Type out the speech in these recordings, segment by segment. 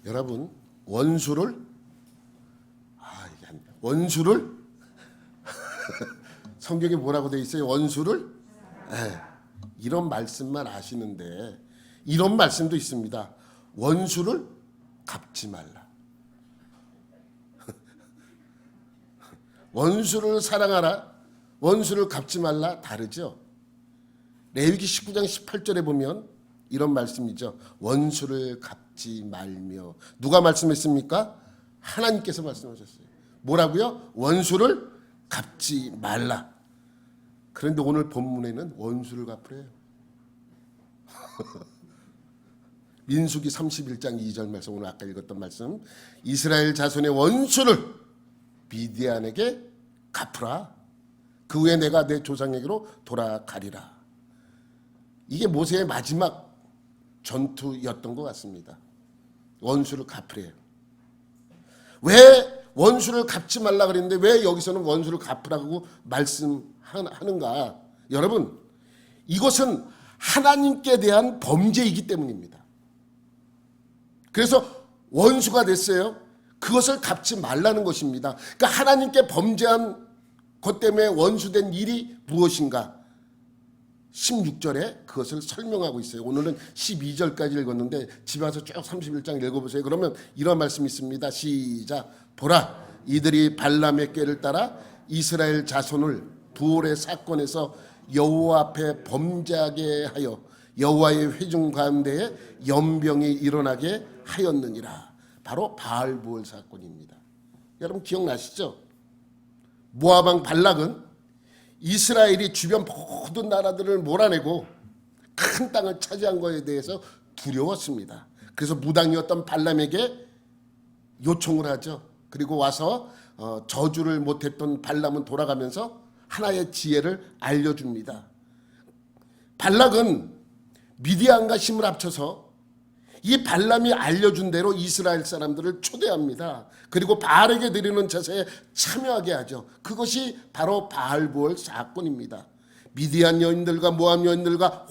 여러분, 원수를 원수를 성경에 뭐라고 돼 있어요? 원수를 이런 말씀만 아시는데 이런 말씀도 있습니다. 원수를 갚지 말라. 원수를 사랑하라, 원수를 갚지 말라 다르죠. 레위기 19장 18절에 보면 이런 말씀이죠. 원수를 갚지 말며. 누가 말씀했습니까? 하나님께서 말씀하셨어요. 뭐라고요? 원수를 갚지 말라. 그런데 오늘 본문에는 원수를 갚으래요. 민수기 31장 2절 말씀, 오늘 아까 읽었던 말씀. 이스라엘 자손의 원수를 미디안에게 갚으라. 그 후에 내가 내 조상에게로 돌아가리라. 이게 모세의 마지막 전투였던 것 같습니다. 원수를 갚으래요. 왜 원수를 갚지 말라 그랬는데 왜 여기서는 원수를 갚으라고 말씀하는가? 여러분, 이것은 하나님께 대한 범죄이기 때문입니다. 그래서 원수가 됐어요. 그것을 갚지 말라는 것입니다. 그러니까 하나님께 범죄한 것 때문에 원수된 일이 무엇인가? 16절에 그것을 설명하고 있어요. 오늘은 12절까지 읽었는데 집에 와서 쭉 31장 읽어보세요. 그러면 이런 말씀이 있습니다. 시작. 보라, 이들이 발람의 꾀를 따라 이스라엘 자손을 부올의 사건에서 여호와 앞에 범죄하게 하여 여호와의 회중 가운데에 연병이 일어나게 하였느니라. 바로 바알부올 사건입니다. 여러분 기억나시죠? 모압왕 발락은 이스라엘이 주변 모든 나라들을 몰아내고 큰 땅을 차지한 것에 대해서 두려웠습니다. 그래서 무당이었던 발람에게 요청을 하죠. 그리고 와서 저주를 못했던 발람은 돌아가면서 하나의 지혜를 알려줍니다. 발락은 미디안과 힘을 합쳐서 이 발람이 알려준 대로 이스라엘 사람들을 초대합니다. 그리고 바알에게 드리는 제사에 참여하게 하죠. 그것이 바로 바알부올 사건입니다. 미디안 여인들과 모압 여인들과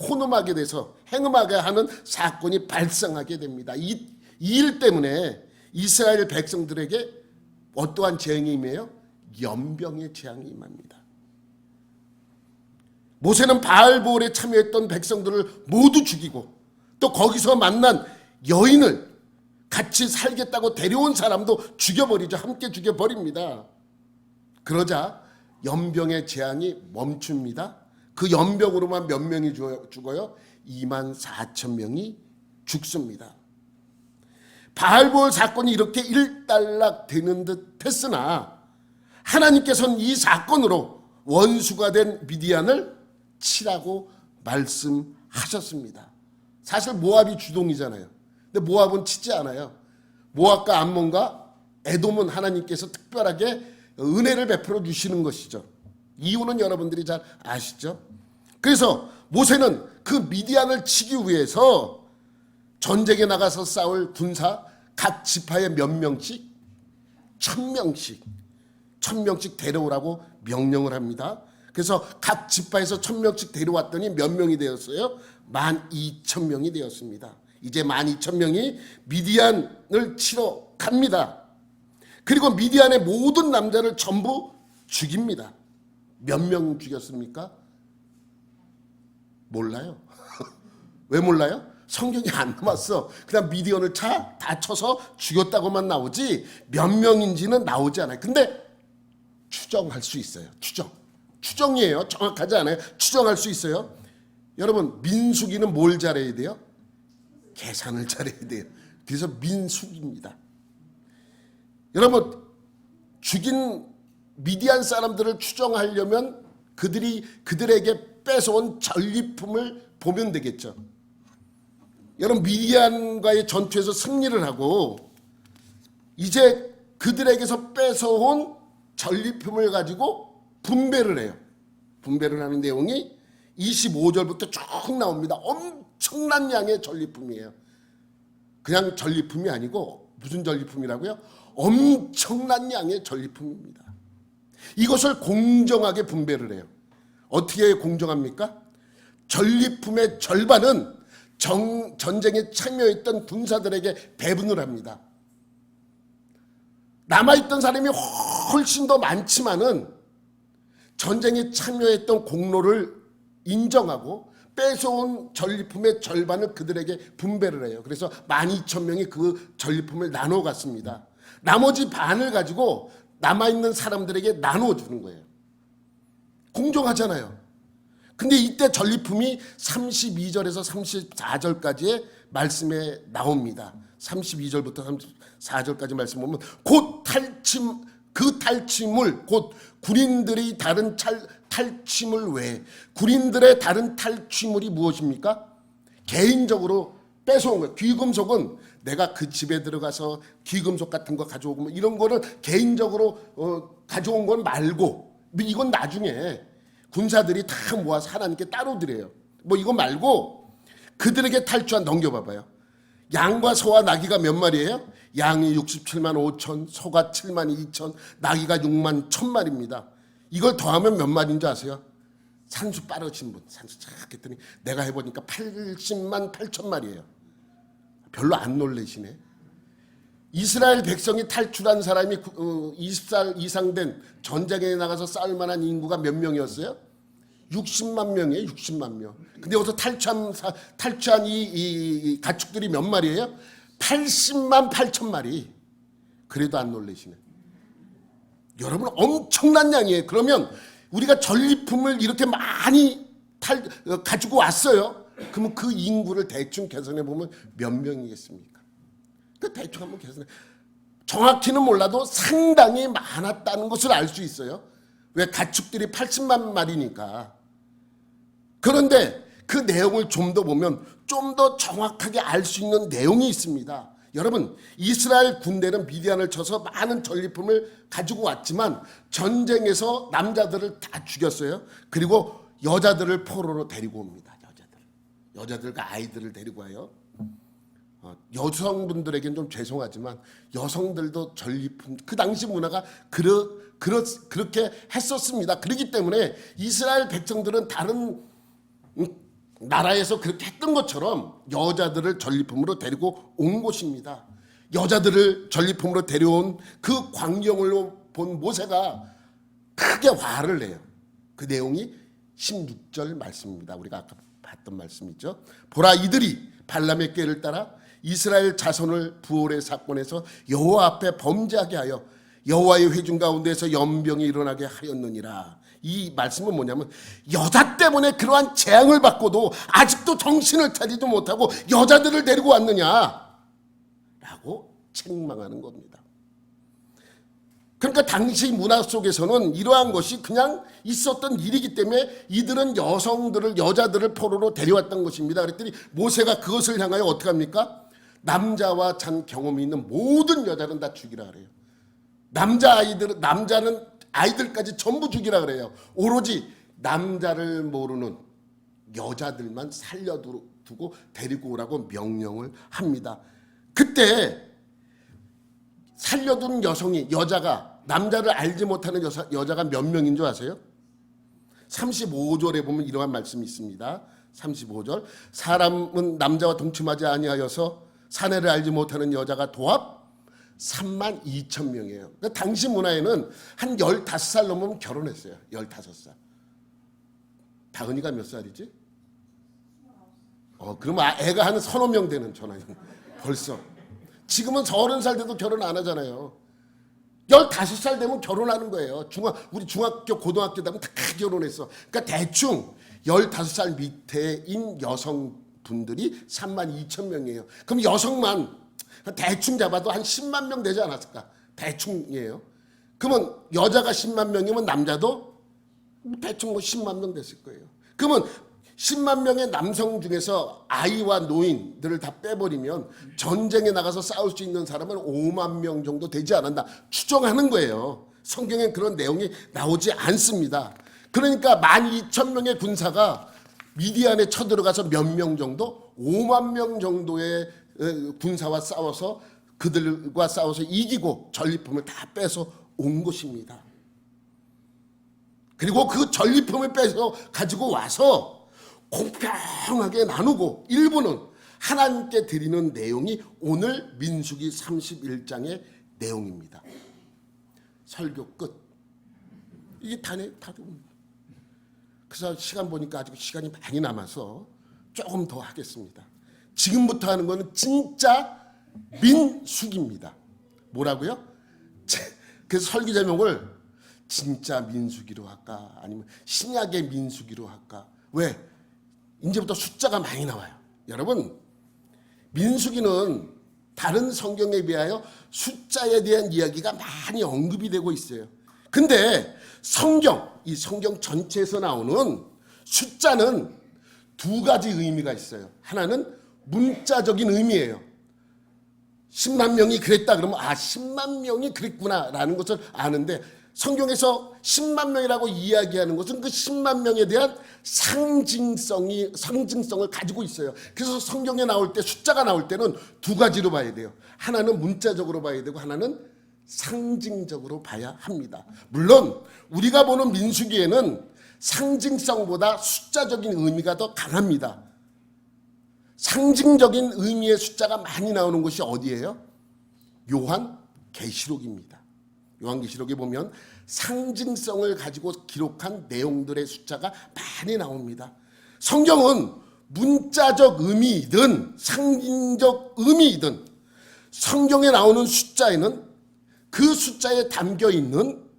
혼음하게 돼서 행음하게 하는 사건이 발생하게 됩니다. 이 일 때문에 이스라엘 백성들에게 어떠한 재앙이 임해요? 연병의 재앙이 임합니다. 모세는 바알부올에 참여했던 백성들을 모두 죽이고 또 거기서 만난 여인을 같이 살겠다고 데려온 사람도 죽여버리죠. 함께 죽여버립니다. 그러자 연병의 재앙이 멈춥니다. 그 연병으로만 몇 명이 죽어요? 24,000명이 죽습니다. 바알부올 사건이 이렇게 일단락되는 듯 했으나 하나님께서는 이 사건으로 원수가 된 미디안을 치라고 말씀하셨습니다. 사실 모압이 주동이잖아요. 근데 모압은 치지 않아요. 모압과 암몬과 에돔은 하나님께서 특별하게 은혜를 베풀어 주시는 것이죠. 이유는 여러분들이 잘 아시죠? 그래서 모세는 그 미디안을 치기 위해서 전쟁에 나가서 싸울 군사 각 지파에 몇 명씩 1,000명씩 데려오라고 명령을 합니다. 그래서 각 지파에서 1,000명씩 데려왔더니 몇 명이 되었어요? 12,000명이 되었습니다. 이제 12,000명이 미디안을 치러 갑니다. 그리고 미디안의 모든 남자를 전부 죽입니다. 몇 명 죽였습니까? 몰라요. 왜 몰라요? 성경이 안 남았어. 그냥 미디안을 다 쳐서 죽였다고만 나오지 몇 명인지는 나오지 않아요. 근데 추정할 수 있어요. 추정이에요. 정확하지 않아요. 추정할 수 있어요. 여러분, 민수기는 뭘 잘해야 돼요? 계산을 잘해야 돼요. 그래서 민수기입니다. 여러분, 죽인 미디안 사람들을 추정하려면 그들에게 뺏어온 전리품을 보면 되겠죠. 여러분, 미디안과의 전투에서 승리를 하고 이제 그들에게서 뺏어온 전리품을 가지고 분배를 해요. 분배를 하는 내용이 25절부터 쭉 나옵니다. 엄청난 양의 전리품이에요. 그냥 전리품이 아니고 무슨 전리품이라고요? 엄청난 양의 전리품입니다. 이것을 공정하게 분배를 해요. 어떻게 공정합니까? 전리품의 절반은 전쟁에 참여했던 군사들에게 배분을 합니다. 남아있던 사람이 훨씬 더 많지만은 전쟁에 참여했던 공로를 인정하고 뺏어온 전리품의 절반을 그들에게 분배를 해요. 그래서 12,000명이 그 전리품을 나눠 갔습니다. 나머지 반을 가지고 남아있는 사람들에게 나눠주는 거예요. 공정하잖아요. 근데 이때 전리품이 32절에서 34절까지의 말씀에 나옵니다. 32절부터 34절까지 말씀 보면 곧 그 탈취물 곧 군인들이 다른 탈취물 외에 군인들의 다른 탈취물이 무엇입니까? 개인적으로 뺏어온 거예요. 귀금속은 내가 그 집에 들어가서 귀금속 같은 거 가져오고 이런 거를 개인적으로 가져온 건 말고 이건 나중에 군사들이 다 모아서 하나님께 따로 드려요. 뭐 이거 말고 그들에게 탈취한 넘겨봐봐요. 양과 소와 나귀가 몇 마리예요? 양이 67만 5천, 소가 7만 2천, 나귀가 6만 1,000마리입니다. 이걸 더하면 몇 마리인 줄 아세요? 산수 빠르신 분, 산수 착 했더니 내가 해보니까 80만 8천 마리예요. 별로 안 놀라시네. 이스라엘 백성이 탈출한 사람이 20살 이상 된 전쟁에 나가서 싸울 만한 인구가 몇 명이었어요? 60만 명이에요. 60만 명. 근데 여기서 탈취한 이 가축들이 몇 마리예요? 80만 8천 마리. 그래도 안 놀라시네. 여러분 엄청난 양이에요. 그러면 우리가 전리품을 이렇게 많이 가지고 왔어요. 그러면 그 인구를 대충 계산해 보면 몇 명이겠습니까? 그 대충 한번 계산해. 정확히는 몰라도 상당히 많았다는 것을 알 수 있어요. 왜? 가축들이 80만 마리니까. 그런데 그 내용을 좀 더 보면 좀 더 정확하게 알 수 있는 내용이 있습니다. 여러분, 이스라엘 군대는 미디안을 쳐서 많은 전리품을 가지고 왔지만 전쟁에서 남자들을 다 죽였어요. 그리고 여자들을 포로로 데리고 옵니다. 여자들과 아이들을 데리고 와요. 여성분들에겐 좀 죄송하지만 여성들도 전리품, 그 당시 문화가 그렇게 했었습니다. 그렇기 때문에 이스라엘 백성들은 다른 나라에서 그렇게 했던 것처럼 여자들을 전리품으로 데리고 온 곳입니다. 여자들을 전리품으로 데려온 그 광경을 본 모세가 크게 화를 내요. 그 내용이 16절 말씀입니다. 우리가 아까 봤던 말씀이죠. 보라, 이들이 발람의 꾀를 따라 이스라엘 자손을 부올의 사건에서 여호와 앞에 범죄하게 하여 여호와의 회중 가운데서 연병이 일어나게 하였느니라. 이 말씀은 뭐냐면 여자 때문에 그러한 재앙을 받고도 아직도 정신을 차리도 못하고 여자들을 데리고 왔느냐 라고 책망하는 겁니다. 그러니까 당시 문화 속에서는 이러한 것이 그냥 있었던 일이기 때문에 이들은 여자들을 포로로 데려왔던 것입니다. 그랬더니 모세가 그것을 향하여 어떻게 합니까? 남자와 잔 경험이 있는 모든 여자는 다 죽이라 그래요. 남자는 아이들까지 전부 죽이라 그래요. 오로지 남자를 모르는 여자들만 살려두고 데리고 오라고 명령을 합니다. 그때 살려둔 여자가 남자를 알지 못하는 여자가 몇 명인 줄 아세요? 35절에 보면 이러한 말씀이 있습니다. 35절. 사람은 남자와 동침하지 아니하여서 사내를 알지 못하는 여자가 도합 3만 2천 명이에요. 그러니까 당시 문화에는 한 15살 넘으면 결혼했어요. 15살. 다은이가 몇 살이지? 그러면 애가 한 서너 명 되는 전화요. 벌써. 지금은 30살 돼도 결혼 안 하잖아요. 15살 되면 결혼하는 거예요. 우리 중학교, 고등학교 되면 다 결혼했어. 그러니까 대충 15살 밑에인 여성분들이 3만 2천 명이에요. 그럼 여성만 대충 잡아도 한 10만 명 되지 않았을까? 대충이에요. 그러면 여자가 10만 명이면 남자도 대충 10만 명 됐을 거예요. 그러면 10만 명의 남성 중에서 아이와 노인들을 다 빼버리면 전쟁에 나가서 싸울 수 있는 사람은 5만 명 정도 되지 않았나 추정하는 거예요. 성경엔 그런 내용이 나오지 않습니다. 그러니까 12,000명의 군사가 미디안에 쳐들어가서 몇 명 정도? 5만 명 정도의 군사와 싸워서 그들과 싸워서 이기고 전리품을 다 빼서 온 것입니다. 그리고 그 전리품을 빼서 가지고 와서 공평하게 나누고 일부는 하나님께 드리는 내용이 오늘 민수기 31장의 내용입니다. 설교 끝. 이게 다네. 그래서 시간 보니까 아직 시간이 많이 남아서 조금 더 하겠습니다. 지금부터 하는 거는 진짜 민수기입니다. 뭐라고요? 그래서 설교 제목을 진짜 민수기로 할까 아니면 신약의 민수기로 할까? 왜? 이제부터 숫자가 많이 나와요. 여러분, 민수기는 다른 성경에 비하여 숫자에 대한 이야기가 많이 언급이 되고 있어요. 근데 이 성경 전체에서 나오는 숫자는 두 가지 의미가 있어요. 하나는 문자적인 의미예요. 10만 명이 그랬다 그러면 10만 명이 그랬구나라는 것을 아는데, 성경에서 10만 명이라고 이야기하는 것은 그 10만 명에 대한 상징성을 가지고 있어요. 그래서 성경에 나올 때, 숫자가 나올 때는 두 가지로 봐야 돼요. 하나는 문자적으로 봐야 되고 하나는 상징적으로 봐야 합니다. 물론 우리가 보는 민수기에는 상징성보다 숫자적인 의미가 더 강합니다. 상징적인 의미의 숫자가 많이 나오는 곳이 어디예요? 요한계시록입니다. 요한계시록에 보면 상징성을 가지고 기록한 내용들의 숫자가 많이 나옵니다. 성경은 문자적 의미이든 상징적 의미이든 성경에 나오는 숫자에는 그 숫자에 담겨 있는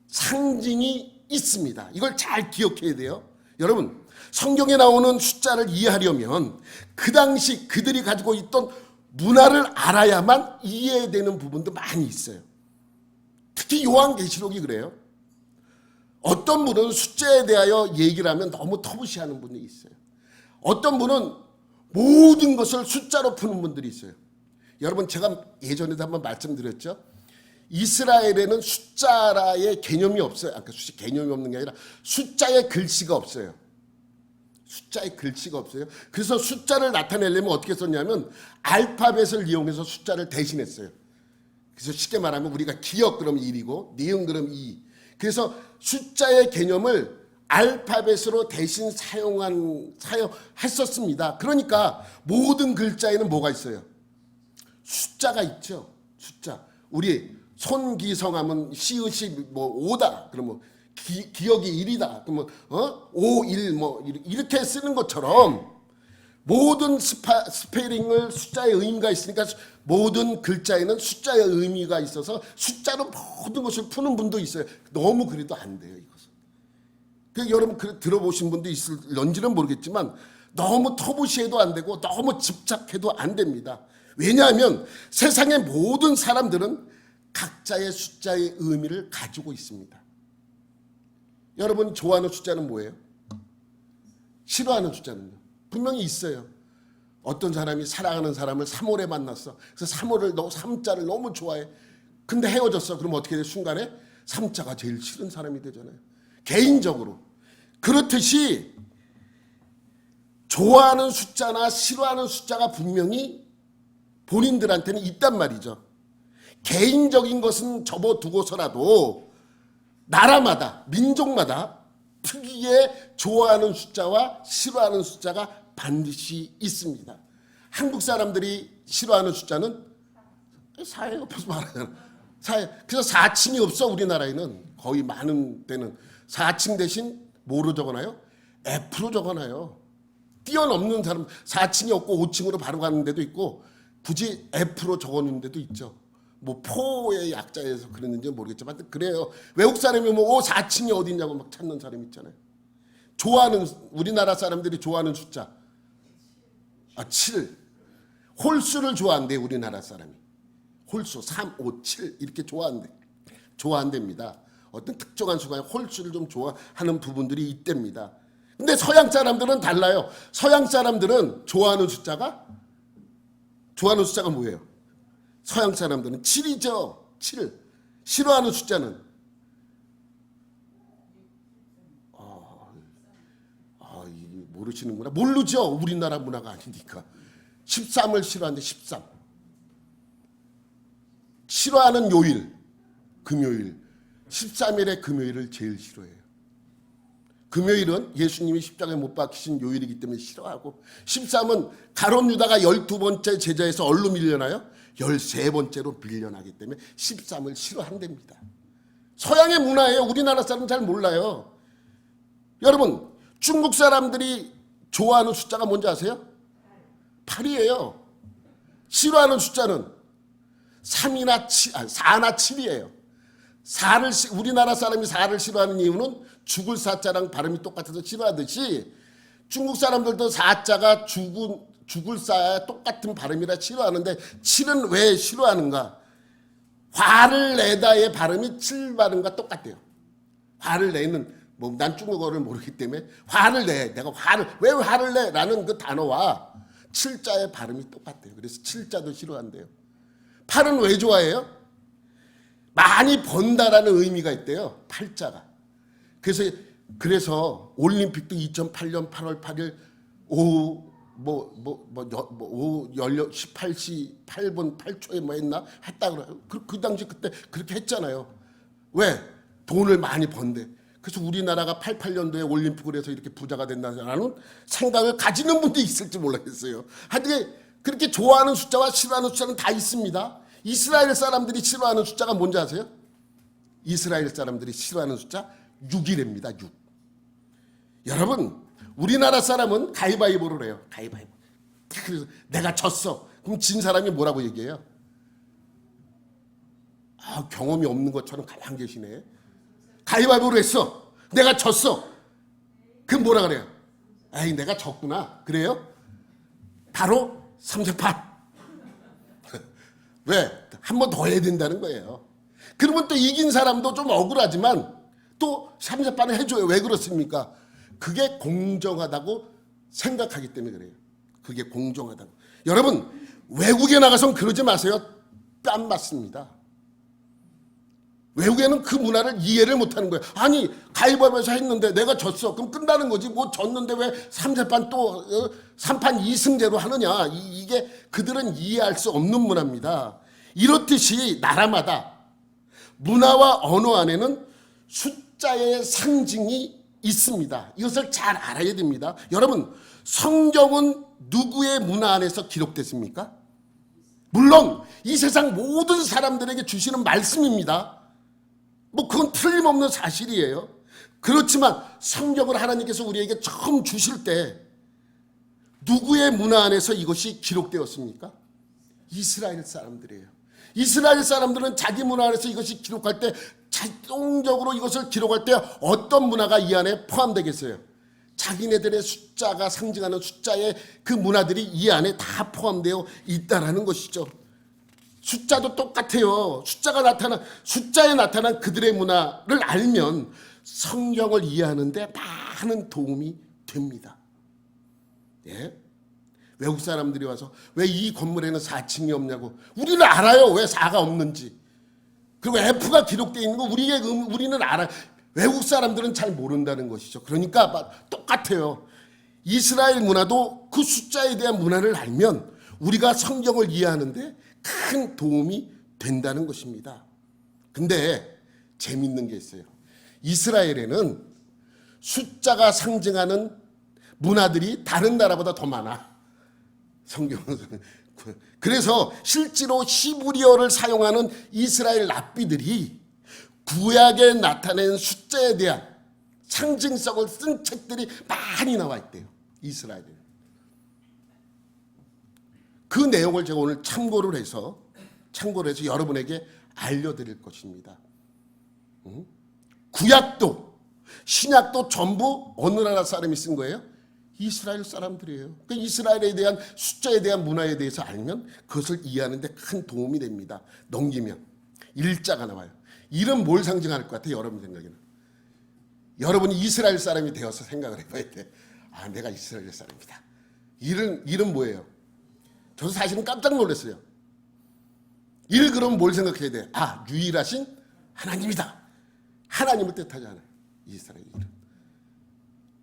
상징이 있습니다. 이걸 잘 기억해야 돼요. 여러분, 성경에 나오는 숫자를 이해하려면 그 당시 그들이 가지고 있던 문화를 알아야만 이해되는 부분도 많이 있어요. 특히 요한계시록이 그래요. 어떤 분은 숫자에 대하여 얘기를 하면 너무 터부시하는 분이 있어요. 어떤 분은 모든 것을 숫자로 푸는 분들이 있어요. 여러분, 제가 예전에도 한번 말씀드렸죠. 이스라엘에는 숫자의 개념이 없어요. 개념이 없는 게 아니라 숫자의 글씨가 없어요. 숫자의 글씨가 없어요. 그래서 숫자를 나타내려면 어떻게 썼냐면 알파벳을 이용해서 숫자를 대신했어요. 그래서 쉽게 말하면 우리가 기역 그럼 1이고 니은 그럼 2. 그래서 숫자의 개념을 알파벳으로 대신 사용했었습니다. 그러니까 모든 글자에는 뭐가 있어요? 숫자가 있죠. 숫자. 우리 손기성하면 시읒이 오다. 그러면 기억이 1이다. 그러면 5, 1 이렇게 쓰는 것처럼 모든 스페링을 숫자의 의미가 있으니까 모든 글자에는 숫자의 의미가 있어서 숫자로 모든 것을 푸는 분도 있어요. 너무 그래도 안 돼요, 이것은. 여러분 들어보신 분도 있을런지는 모르겠지만 너무 터부시해도 안 되고 너무 집착해도 안 됩니다. 왜냐하면 세상의 모든 사람들은 각자의 숫자의 의미를 가지고 있습니다. 여러분 좋아하는 숫자는 뭐예요? 싫어하는 숫자는요? 분명히 있어요. 어떤 사람이 사랑하는 사람을 3월에 만났어. 그래서 3자를 너무 좋아해. 근데 헤어졌어. 그럼 어떻게 돼? 순간에 3자가 제일 싫은 사람이 되잖아요. 개인적으로. 그렇듯이 좋아하는 숫자나 싫어하는 숫자가 분명히 본인들한테는 있단 말이죠. 개인적인 것은 접어두고서라도 나라마다, 민족마다 특유의 좋아하는 숫자와 싫어하는 숫자가 반드시 있습니다. 한국 사람들이 싫어하는 숫자는 4예요. 벌써 말하잖아. 4. 그래서 4층이 없어. 우리나라에는 거의 많은 데는 4층 대신 뭐로 적어놔요? F로 적어놔요. 뛰어넘는 사람 4층이 없고 5층으로 바로 가는 데도 있고 굳이 F로 적어놓는 데도 있죠. 포의 약자에서 그랬는지 모르겠지만 그래요. 외국 사람이 4층이 어디냐고 막 찾는 사람 있잖아요. 좋아하는 우리나라 사람들이 좋아하는 숫자 7. 홀수를 좋아한대. 우리나라 사람이 홀수 3, 5, 7 이렇게 좋아한답니다. 어떤 특정한 수가 홀수를 좀 좋아하는 부분들이 있답니다. 근데 서양 사람들은 달라요. 서양 사람들은 좋아하는 숫자가 뭐예요? 서양 사람들은 7이죠. 7. 싫어하는 숫자는 모르시는구나. 모르죠. 우리나라 문화가 아니니까. 13을 싫어하는데 13. 싫어하는 요일, 금요일. 13일의 금요일을 제일 싫어해요. 금요일은 예수님이 십자가에 못 박히신 요일이기 때문에 싫어하고, 13은 가룟 유다가 12번째 제자에서 얼로 밀려나요? 13번째로 밀려나기 때문에 13을 싫어한답니다. 서양의 문화예요. 우리나라 사람은 잘 몰라요. 여러분, 중국 사람들이 좋아하는 숫자가 뭔지 아세요? 8이에요. 싫어하는 숫자는 4나 7이에요. 우리나라 사람이 4를 싫어하는 이유는 죽을 사자랑 발음이 똑같아서 싫어하듯이 중국 사람들도 4자가 죽을 사야 똑같은 발음이라 싫어하는데 7은 왜 싫어하는가? 화를 내다의 발음이 7 발음과 똑같대요. 화를 내는, 난 중국어를 모르기 때문에 화를 내. 내가 왜 화를 내? 라는 그 단어와 7자의 발음이 똑같대요. 그래서 7자도 싫어한대요. 8은 왜 좋아해요? 많이 번다라는 의미가 있대요. 8자가. 그래서 올림픽도 2008년 8월 8일 오후 18시 8분 8초에 했나? 했다 그래요. 그 당시 그때 그렇게 했잖아요. 왜? 돈을 많이 번대. 그래서 우리나라가 88년도에 올림픽을 해서 이렇게 부자가 된다는 생각을 가지는 분도 있을지 몰라겠어요. 하여튼 그렇게 좋아하는 숫자와 싫어하는 숫자는 다 있습니다. 이스라엘 사람들이 싫어하는 숫자가 뭔지 아세요? 이스라엘 사람들이 싫어하는 숫자 6이랍니다. 6. 여러분, 우리나라 사람은 가위바위보를 해요. 가위바위보. 그래서 내가 졌어. 그럼 진 사람이 뭐라고 얘기해요? 경험이 없는 것처럼 가만히 계시네. 가위바위보를 했어. 내가 졌어. 그럼 뭐라 그래요? 에이, 내가 졌구나. 그래요? 바로 3세8. 왜? 한 번 더 해야 된다는 거예요. 그러면 또 이긴 사람도 좀 억울하지만 또 3세8을 해줘요. 왜 그렇습니까? 그게 공정하다고 생각하기 때문에 그래요. 그게 공정하다고. 여러분, 외국에 나가선 그러지 마세요. 뺨 맞습니다. 외국에는 그 문화를 이해를 못하는 거예요. 아니, 가위바위보에서 했는데 내가 졌어. 그럼 끝나는 거지. 뭐 졌는데 왜 3세판 또 3판 2승제로 하느냐. 이게 그들은 이해할 수 없는 문화입니다. 이렇듯이 나라마다 문화와 언어 안에는 숫자의 상징이 있습니다. 이것을 잘 알아야 됩니다. 여러분, 성경은 누구의 문화 안에서 기록됐습니까? 물론 이 세상 모든 사람들에게 주시는 말씀입니다. 그건 틀림없는 사실이에요. 그렇지만 성경을 하나님께서 우리에게 처음 주실 때 누구의 문화 안에서 이것이 기록되었습니까? 이스라엘 사람들이에요. 이스라엘 사람들은 자기 문화 안에서 이것이 기록할 때 자동적으로 이것을 기록할 때 어떤 문화가 이 안에 포함되겠어요? 자기네들의 숫자가 상징하는 숫자의 그 문화들이 이 안에 다 포함되어 있다는 것이죠. 숫자도 똑같아요. 숫자에 나타난 그들의 문화를 알면 성경을 이해하는데 많은 도움이 됩니다. 예? 외국 사람들이 와서 왜 이 건물에는 4층이 없냐고. 우리는 알아요. 왜 4가 없는지. 그리고 F가 기록되어 있는 거 우리는 알아요. 외국 사람들은 잘 모른다는 것이죠. 그러니까 똑같아요. 이스라엘 문화도 그 숫자에 대한 문화를 알면 우리가 성경을 이해하는데 큰 도움이 된다는 것입니다. 근데 재밌는 게 있어요. 이스라엘에는 숫자가 상징하는 문화들이 다른 나라보다 더 많아. 성경은. 그래서 실제로 히브리어를 사용하는 이스라엘 랍비들이 구약에 나타낸 숫자에 대한 상징성을 쓴 책들이 많이 나와 있대요. 이스라엘에. 그 내용을 제가 오늘 참고를 해서 여러분에게 알려드릴 것입니다. 구약도 신약도 전부 어느 나라 사람이 쓴 거예요? 이스라엘 사람들이에요. 그러니까 이스라엘에 대한 숫자에 대한 문화에 대해서 알면 그것을 이해하는 데 큰 도움이 됩니다. 넘기면 일자가 나와요. 일은 뭘 상징할 것 같아요? 여러분 생각에는. 여러분이 이스라엘 사람이 되어서 생각을 해봐야 돼. 내가 이스라엘 사람이다. 일은 뭐예요? 저도 사실은 깜짝 놀랐어요. 그럼 뭘 생각해야 돼? 유일하신 하나님이다. 하나님을 뜻하잖아요. 이스라엘 일은.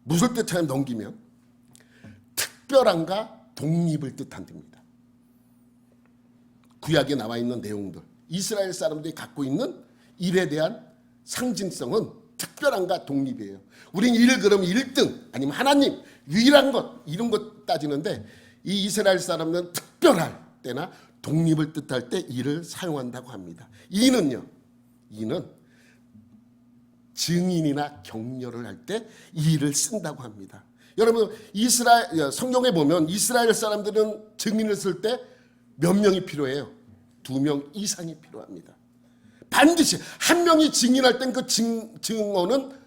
무슨 뜻하냐면 넘기면 특별함과 독립을 뜻한답니다. 구약에 나와 있는 내용들, 이스라엘 사람들이 갖고 있는 일에 대한 상징성은 특별한가 독립이에요. 우린 그럼 1등 아니면 하나님 유일한 것 이런 것 따지는데 이 이스라엘 사람은 특별할 때나 독립을 뜻할 때 이를 사용한다고 합니다. 이는요. 이는 증인이나 격려를 할 때 이를 쓴다고 합니다. 여러분 성경에 보면 이스라엘 사람들은 증인을 쓸 때 몇 명이 필요해요? 2명 이상이 필요합니다. 반드시 한 명이 증인할 땐 그 증언은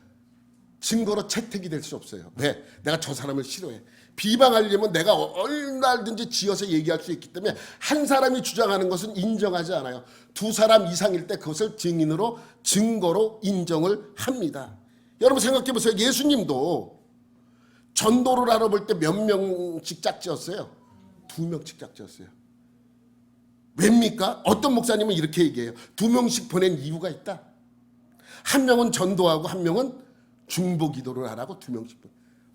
증거로 채택이 될 수 없어요. 왜? 내가 저 사람을 싫어해. 비방하려면 내가 얼마든지 지어서 얘기할 수 있기 때문에 한 사람이 주장하는 것은 인정하지 않아요. 2사람 이상일 때 그것을 증인으로 증거로 인정을 합니다. 여러분 생각해 보세요. 예수님도 전도를 하러 볼 때 몇 명씩 짝지었어요? 2명씩 짝지었어요. 왜입니까? 어떤 목사님은 이렇게 얘기해요. 2명씩 보낸 이유가 있다. 한 명은 전도하고 한 명은 중보 기도를 하라고 2명씩.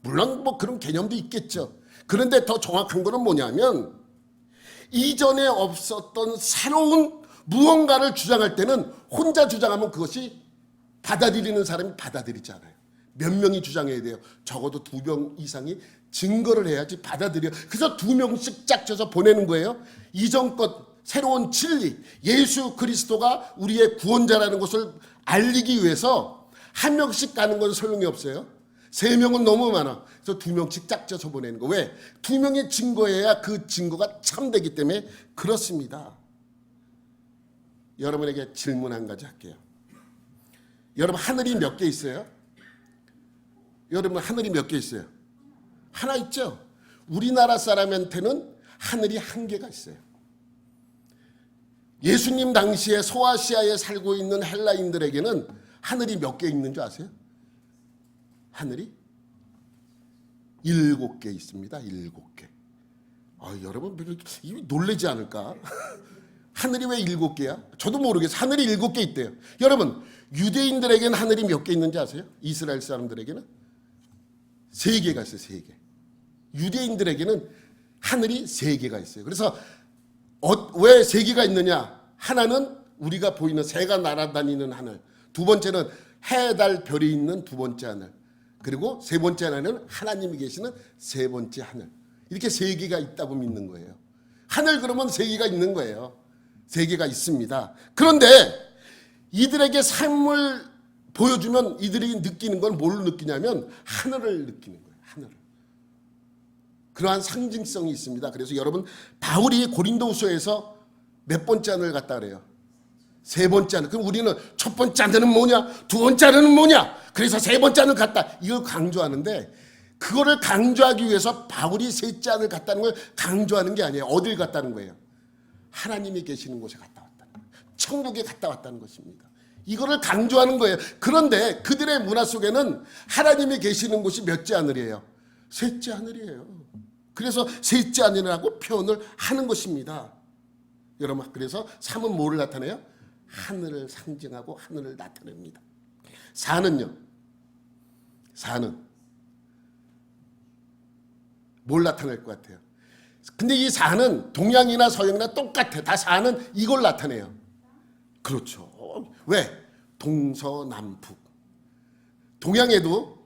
물론 뭐 그런 개념도 있겠죠. 그런데 더 정확한 거는 뭐냐면 이전에 없었던 새로운 무언가를 주장할 때는 혼자 주장하면 그것이 받아들이는 사람이 받아들이지 않아요. 몇 명이 주장해야 돼요. 적어도 2명 이상이 증거를 해야지 받아들여. 그래서 2명씩 짝져서 보내는 거예요. 이전 것 새로운 진리 예수 그리스도가 우리의 구원자라는 것을 알리기 위해서 한 명씩 가는 건 소용이 없어요. 3명은 너무 많아. 그래서 2명씩 짝져서 보내는 거. 왜? 2명이 증거해야 그 증거가 참되기 때문에 그렇습니다. 여러분에게 질문 한 가지 할게요. 여러분 하늘이 몇 개 있어요? 여러분 하늘이 몇 개 있어요? 하나 있죠? 우리나라 사람한테는 하늘이 1개가 있어요. 예수님 당시에 소아시아에 살고 있는 헬라인들에게는 하늘이 몇 개 있는 줄 아세요? 하늘이 7개 있습니다. 7개. 여러분 놀라지 않을까? 하늘이 왜 7개야? 저도 모르겠어요. 하늘이 7개 있대요. 여러분 유대인들에게는 하늘이 몇 개 있는지 아세요? 이스라엘 사람들에게는 3개가 있어요. 3개. 유대인들에게는 하늘이 3개가 있어요. 그래서 왜 3개가 있느냐? 하나는 우리가 보이는 새가 날아다니는 하늘, 2번째는 해, 달, 별이 있는 2번째 하늘, 그리고 3번째 하나는 하나님이 계시는 3번째 하늘. 이렇게 3개가 있다고 믿는 거예요. 하늘 그러면 3개가 있는 거예요. 3개가 있습니다. 그런데 이들에게 삶을 보여주면 이들이 느끼는 건 뭘 느끼냐면 하늘을 느끼는 거예요. 하늘을. 그러한 상징성이 있습니다. 그래서 여러분 바울이 고린도후서에서 몇 번째 하늘 갔다 그래요? 3번째 하늘. 그럼 우리는 첫 번째 하늘은 뭐냐? 2번째 하늘은 뭐냐? 그래서 3번째 하늘 갔다. 이걸 강조하는데 그거를 강조하기 위해서 바울이 3째 하늘 갔다는 걸 강조하는 게 아니에요. 어딜 갔다는 거예요? 하나님이 계시는 곳에 갔다 왔다는 거예요. 천국에 갔다 왔다는 것입니다. 이거를 강조하는 거예요. 그런데 그들의 문화 속에는 하나님이 계시는 곳이 몇째 하늘이에요? 3째 하늘이에요. 그래서 3째 하늘이라고 표현을 하는 것입니다. 여러분 그래서 3은 뭐를 나타내요? 하늘을 상징하고 하늘을 나타냅니다. 4는요? 4는 뭘 나타낼 것 같아요? 근데 이 4는 동양이나 서양이나 똑같아. 다 4는 이걸 나타내요. 그렇죠. 왜? 동서남북. 동양에도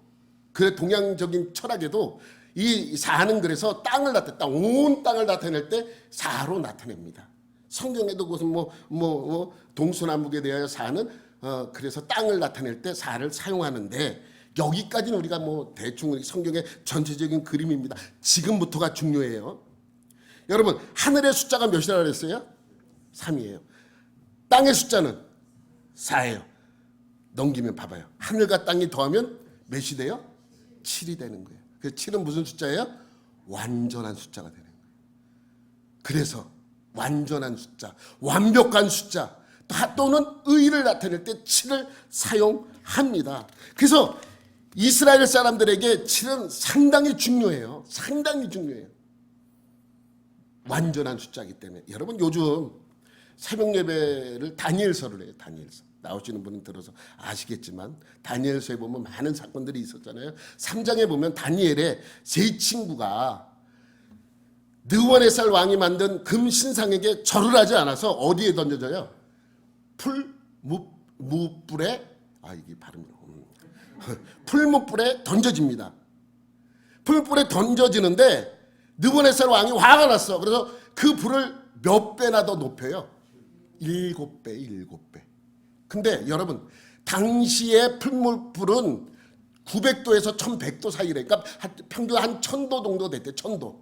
그래 동양적인 철학에도 이 4는 그래서 땅을 나타내, 온 땅을 나타낼 때 4로 나타냅니다. 성경에도 그것은 동서남북에 대하여 4는 그래서 땅을 나타낼 때 4를 사용하는데 여기까지는 우리가 대충 성경의 전체적인 그림입니다. 지금부터가 중요해요. 여러분 하늘의 숫자가 몇이라고 그랬어요? 3이에요. 땅의 숫자는 4예요. 넘기면 봐봐요. 하늘과 땅이 더하면 몇이 돼요? 7이 되는 거예요. 그래서 7은 무슨 숫자예요? 완전한 숫자가 되는 거예요. 그래서 완전한 숫자, 완벽한 숫자 또는 의를 나타낼 때 7을 사용합니다. 그래서 이스라엘 사람들에게 7은 상당히 중요해요. 상당히 중요해요. 완전한 숫자이기 때문에. 여러분 요즘 새벽 예배를 다니엘서를 해요. 다니엘서. 나오시는 분은 들어서 아시겠지만 다니엘서에 보면 많은 사건들이 있었잖아요. 3장에 보면 다니엘의 3친구가 느부갓네살 왕이 만든 금 신상에게 절을 하지 않아서 어디에 던져져요? 무불에 이게 발음이 풀무불에 던져집니다. 풀무불에 던져지는데 느부갓네살 왕이 화가 났어. 그래서 그 불을 몇 배나 더 높여요. 7배, 7배. 근데 여러분, 당시의 풀무불은 900도에서 1100도 사이래. 그러니까 평균 한 1000도 정도 됐대. 1000도.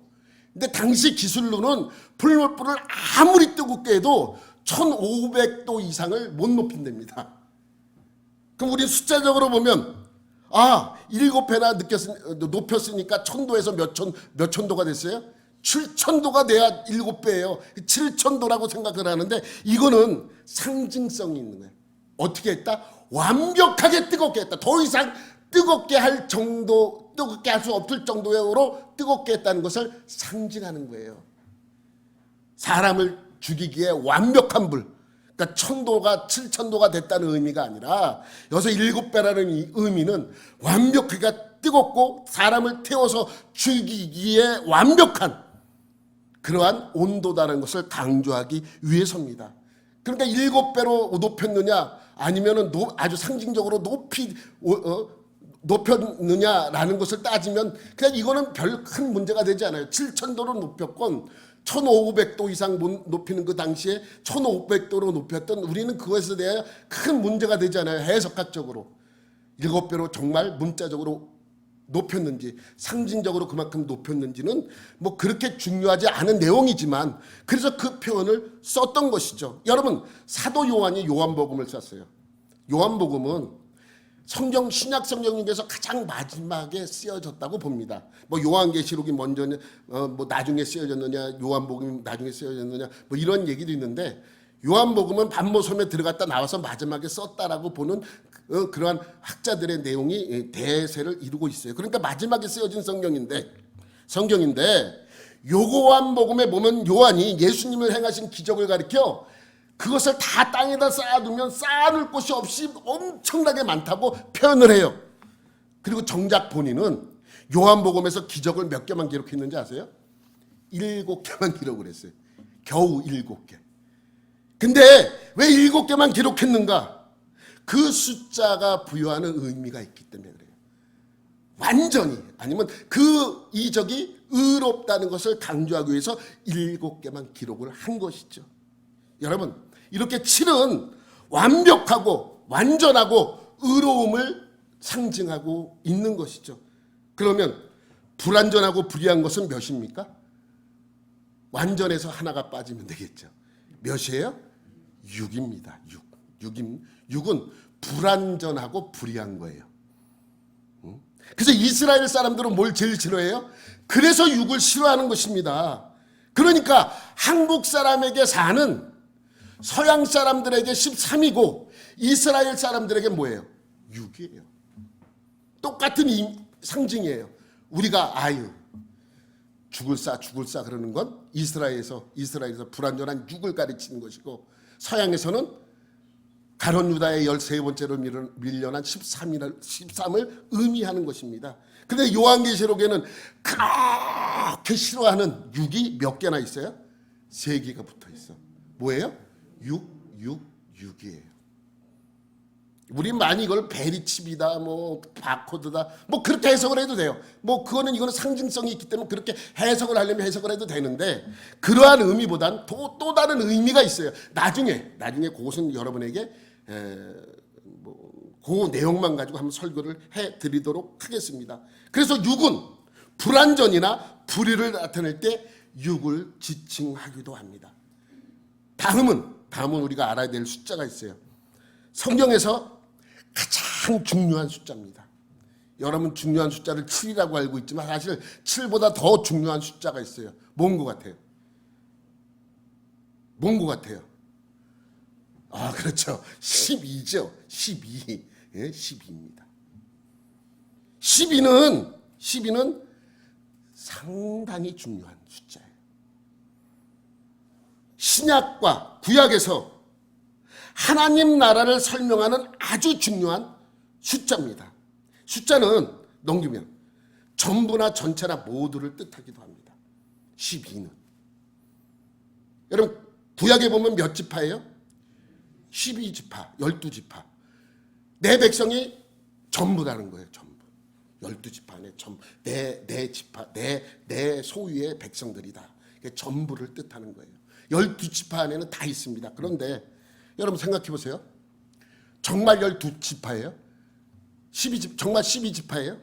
근데 당시 기술로는 풀무불을 아무리 뜨겁게 해도 1500도 이상을 못 높인답니다. 그럼 우리 숫자적으로 보면 7배나 높였으니까 1000도에서 몇 천도가 됐어요? 7000도가 돼야 7배예요. 7000도라고 생각을 하는데 이거는 상징성이 있는 거예요. 어떻게 했다? 완벽하게 뜨겁게 했다. 더 이상 뜨겁게 할 수 없을 정도로 뜨겁게 했다는 것을 상징하는 거예요. 사람을 죽이기에 완벽한 불. 그러니까 1000도가 7000도가 됐다는 의미가 아니라 여기서 7배라는 의미는 완벽하게 뜨겁고 사람을 태워서 죽이기에 완벽한 그러한 온도다라는 것을 강조하기 위해서입니다. 그러니까 7배로 높였느냐 아니면 아주 상징적으로 높였느냐라는 것을 따지면 그냥 이거는 별 큰 문제가 되지 않아요. 7000도로 높였건 1500도 이상 높이는 그 당시에 1500도로 높였던 우리는 그것에 대해 큰 문제가 되지 않아요. 해석학적으로 7배로 정말 문자적으로 높였는지 상징적으로 그만큼 높였는지는 뭐 그렇게 중요하지 않은 내용이지만 그래서 그 표현을 썼던 것이죠. 여러분, 사도 요한이 요한복음을 썼어요. 요한복음은 신약 성경 중에서 가장 마지막에 쓰여졌다고 봅니다. 뭐 요한계시록이 먼저냐, 뭐 나중에 쓰여졌느냐, 요한복음이 나중에 쓰여졌느냐, 뭐 이런 얘기도 있는데 요한복음은 반모섬에 들어갔다 나와서 마지막에 썼다라고 보는 그러한 학자들의 내용이 대세를 이루고 있어요. 그러니까 마지막에 쓰여진 성경인데 요한복음에 보면 요한이 예수님을 행하신 기적을 가리켜 그것을 다 땅에다 쌓아두면 쌓아놓을 곳이 없이 엄청나게 많다고 표현을 해요. 그리고 정작 본인은 요한복음에서 기적을 몇 개만 기록했는지 아세요? 7개만 기록을 했어요. 겨우 7개. 근데 왜 7개만 기록했는가? 그 숫자가 부여하는 의미가 있기 때문에 그래요. 완전히 아니면 그 이적이 의롭다는 것을 강조하기 위해서 7개만 기록을 한 것이죠. 여러분, 이렇게 7은 완벽하고 완전하고 의로움을 상징하고 있는 것이죠. 그러면 불완전하고 불의한 것은 몇입니까? 완전해서 하나가 빠지면 되겠죠. 몇이에요? 6입니다. 6은 불완전하고 불의한 거예요. 그래서 이스라엘 사람들은 뭘 제일 싫어해요? 그래서 6을 싫어하는 것입니다. 그러니까 한국 사람에게 4는 서양 사람들에게 13이고 이스라엘 사람들에게 뭐예요? 6이에요. 똑같은 상징이에요. 우리가 죽을 싸 그러는 건 이스라엘에서 불완전한 6을 가르치는 것이고 서양에서는 가룟 유다의 13번째로 밀려난 13을 의미하는 것입니다. 그런데 요한계시록에는 그렇게 싫어하는 6이 몇 개나 있어요? 3개가 붙어 있어. 뭐예요? 6이에요. 우리 많이 이걸 베리칩이다, 뭐 바코드다, 뭐 그렇게 해석을 해도 돼요. 뭐 이거는 상징성이 있기 때문에 그렇게 해석을 하려면 해석을 해도 되는데 그러한 의미보단 또 다른 의미가 있어요. 나중에 그것은 여러분에게 그 내용만 가지고 한번 설교를 해드리도록 하겠습니다. 그래서 6은 불완전이나 불의를 나타낼 때 6을 지칭하기도 합니다. 다음은 우리가 알아야 될 숫자가 있어요. 성경에서 가장 중요한 숫자입니다. 여러분 중요한 숫자를 7이라고 알고 있지만 사실 7보다 더 중요한 숫자가 있어요. 뭔 것 같아요? 그렇죠. 12죠. 12. 예, 12입니다. 12는 상당히 중요한 숫자예요. 신약과 구약에서 하나님 나라를 설명하는 아주 중요한 숫자입니다. 숫자는 넘기면 전부나 전체나 모두를 뜻하기도 합니다. 12는. 여러분 구약에 보면 몇 지파예요? 12지파, 12지파. 내 백성이 전부라는 거예요. 전부. 12지파 안에 전부. 내 지파, 내 소유의 백성들이다. 이게 전부를 뜻하는 거예요. 12지파 안에는 다 있습니다. 그런데 여러분 생각해 보세요. 정말 12지파예요? 정말 12지파예요?